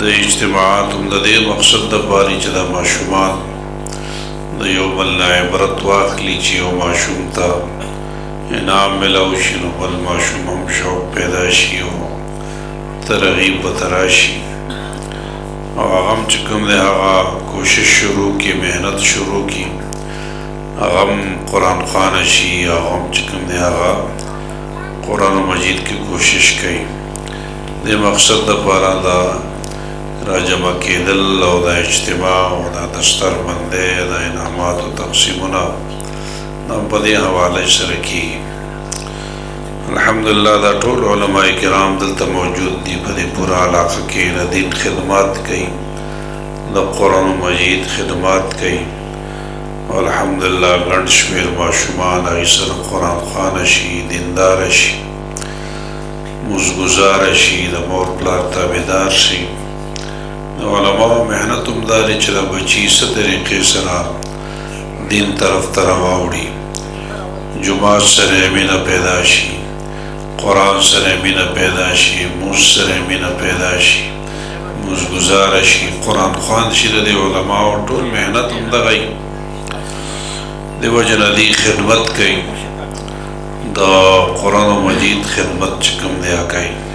د اجتماعات هم د دې مقصد دپاره چې دا ماشومان د یو بل نه عبرت واخلي چې یو ماشوم ته انعام ملاو شي نو بل ماشوم هم شوق پیدا شي او ترغیب ورته راشي او هغه هم چې کوم دی هغه کوشش شروع کړي، محنت شروع کړي، هغه هم قرآن خوانه شي، هغه هم چې کوم دی هغه قرآن مجید کې کوشش کوي. د مقصد دپاره دا راجمع کېدل او دا اجتماع او دا دستربندۍ دا انعاماتو تقسیمونه دا په دې حواله سره کېږي. الحمدلله دا ټول علماء کرام دلته موجود دي، په دې پوره علاقه کې د دین خدمات کوي، د قرآن مجید خدمات کوي او الحمدلله ګڼ شمېر ماشومان هغې سره قرآن خوانه شي، دینداره شي، مزګزاره شي، د مور پلار تابعدار شي. د علماو محنت هم دا دی چې د بچي څه طریقې سره دین طرف ته راواوړي، جماعت سره مینه پیدا شي، قرآن سره مینه پیدا شي، مونځ سره مینه پیدا شي، مزګزاره شي، قرآن خوان شي. د دې علماو ټول محنت هم دغه وي، دې وجې نه دې خدمت کوي، د قرآن مجید خدمت چې کوم دی کوي.